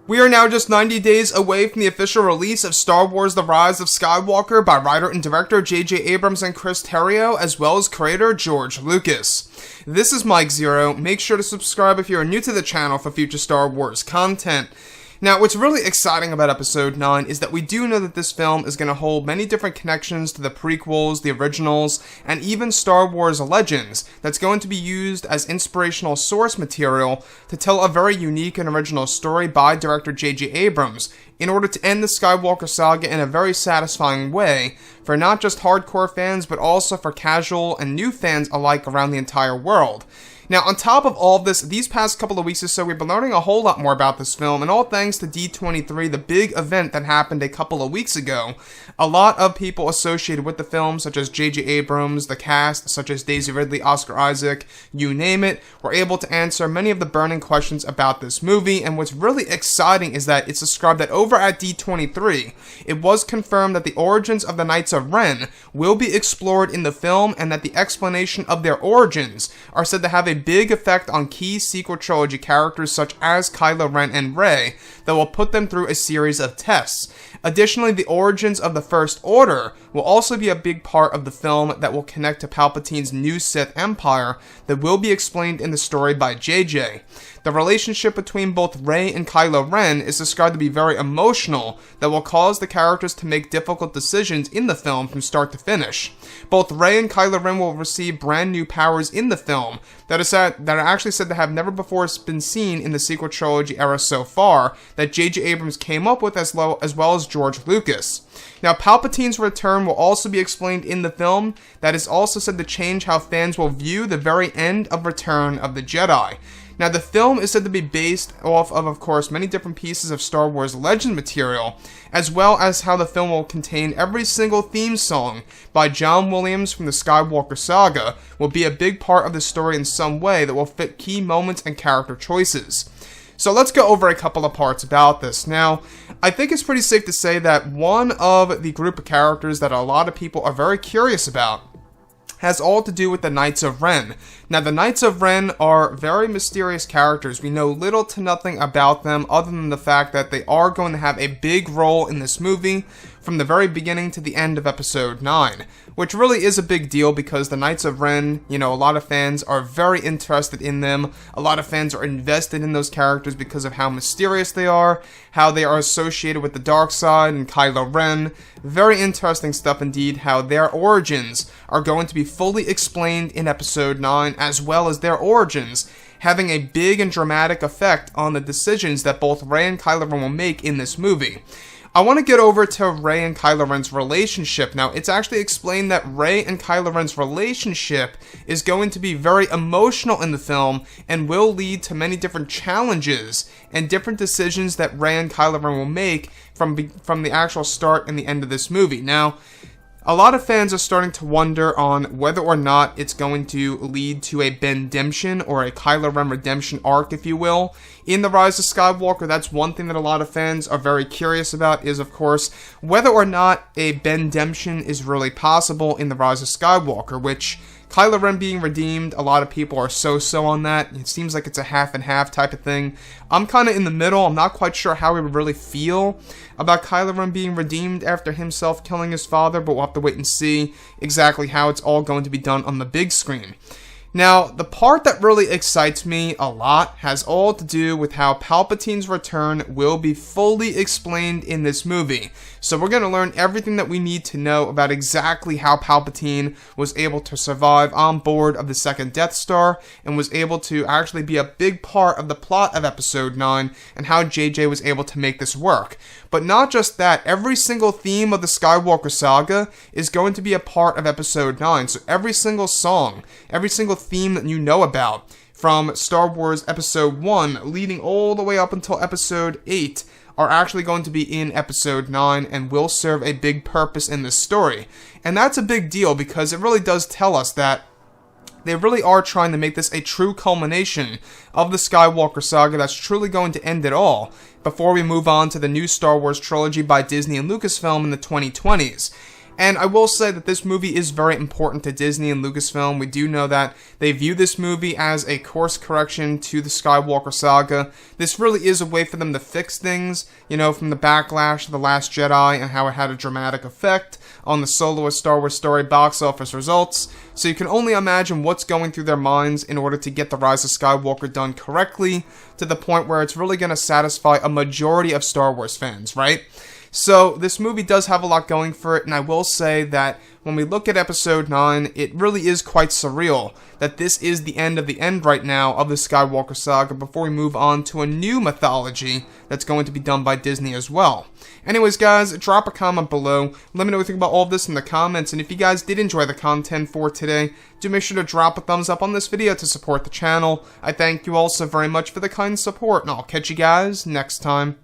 We are now just 90 days away from the official release of Star Wars The Rise of Skywalker by writer and director J.J. Abrams and Chris Terrio, as well as creator George Lucas. This is Mike Zero. Make sure to subscribe if you are new to the channel for future Star Wars content. Now, what's really exciting about Episode 9 is that we do know that this film is going to hold many different connections to the prequels, the originals, and even Star Wars Legends that's going to be used as inspirational source material to tell a very unique and original story by director J.J. Abrams in order to end the Skywalker saga in a very satisfying way for not just hardcore fans but also for casual and new fans alike around the entire world. Now, on top of all of this, these past couple of weeks or so, we've been learning a whole lot more about this film, and all thanks to D23, the big event that happened a couple of weeks ago. A lot of people associated with the film, such as J.J. Abrams, the cast, such as Daisy Ridley, Oscar Isaac, you name it, were able to answer many of the burning questions about this movie, and what's really exciting is that it's described that over at D23, it was confirmed that the origins of the Knights of Ren will be explored in the film, and that the explanation of their origins are said to have a big effect on key sequel trilogy characters such as Kylo Ren and Rey that will put them through a series of tests. Additionally, the origins of the First Order will also be a big part of the film that will connect to Palpatine's new Sith Empire that will be explained in the story by JJ. The relationship between both Rey and Kylo Ren is described to be very emotional that will cause the characters to make difficult decisions in the film from start to finish. Both Rey and Kylo Ren will receive brand new powers in the film that are actually said to have never before been seen in the sequel trilogy era so far, that J.J. Abrams came up with as well as George Lucas. Now, Palpatine's return will also be explained in the film. That is also said to change how fans will view the very end of Return of the Jedi. Now, the film is said to be based off of course, many different pieces of Star Wars Legend material, as well as how the film will contain every single theme song by John Williams from the Skywalker saga will be a big part of the story in some way that will fit key moments and character choices. So let's go over a couple of parts about this. Now, I think it's pretty safe to say that one of the group of characters that a lot of people are very curious about has all to do with the Knights of Ren. Now, the Knights of Ren are very mysterious characters. We know little to nothing about them other than the fact that they are going to have a big role in this movie from the very beginning to the end of Episode 9, which really is a big deal because the Knights of Ren, a lot of fans are very interested in them. A lot of fans are invested in those characters because of how mysterious they are, how they are associated with the dark side and Kylo Ren. Very interesting stuff indeed, how their origins are going to be fully explained in Episode 9, as well as their origins having a big and dramatic effect on the decisions that both Rey and Kylo Ren will make in this movie. I want to get over to Rey and Kylo Ren's relationship. Now, it's actually explained that Rey and Kylo Ren's relationship is going to be very emotional in the film and will lead to many different challenges and different decisions that Rey and Kylo Ren will make from the actual start and the end of this movie. Now, a lot of fans are starting to wonder on whether or not it's going to lead to a Bendemption or a Kylo Ren redemption arc, if you will. In The Rise of Skywalker, that's one thing that a lot of fans are very curious about is, of course, whether or not a Bendemption is really possible in The Rise of Skywalker, which Kylo Ren being redeemed, a lot of people are so-so on that. It seems like it's a half and half type of thing. I'm kind of in the middle. I'm not quite sure how we would really feel about Kylo Ren being redeemed after himself killing his father, but we'll have to wait and see exactly how it's all going to be done on the big screen. Now, the part that really excites me a lot has all to do with how Palpatine's return will be fully explained in this movie. So we're going to learn everything that we need to know about exactly how Palpatine was able to survive on board of the second Death Star and was able to actually be a big part of the plot of Episode 9 and how JJ was able to make this work. But not just that, every single theme of the Skywalker saga is going to be a part of Episode 9. So every single song, every single theme that you know about from Star Wars Episode 1 leading all the way up until Episode 8 are actually going to be in Episode 9 and will serve a big purpose in this story. And that's a big deal because it really does tell us that they really are trying to make this a true culmination of the Skywalker saga that's truly going to end it all before we move on to the new Star Wars trilogy by Disney and Lucasfilm in the 2020s. And I will say that this movie is very important to Disney and Lucasfilm. We do know that they view this movie as a course correction to the Skywalker saga. This really is a way for them to fix things, you know, from the backlash of The Last Jedi and how it had a dramatic effect on the soloist Star Wars story box office results. So you can only imagine what's going through their minds in order to get The Rise of Skywalker done correctly to the point where it's really going to satisfy a majority of Star Wars fans, right? So this movie does have a lot going for it, and I will say that when we look at Episode 9, it really is quite surreal that this is the end of the end right now of the Skywalker saga before we move on to a new mythology that's going to be done by Disney as well. Anyways, guys, drop a comment below. Let me know what you think about all of this in the comments, and if you guys did enjoy the content for today, do make sure to drop a thumbs up on this video to support the channel. I thank you all so very much for the kind support, and I'll catch you guys next time.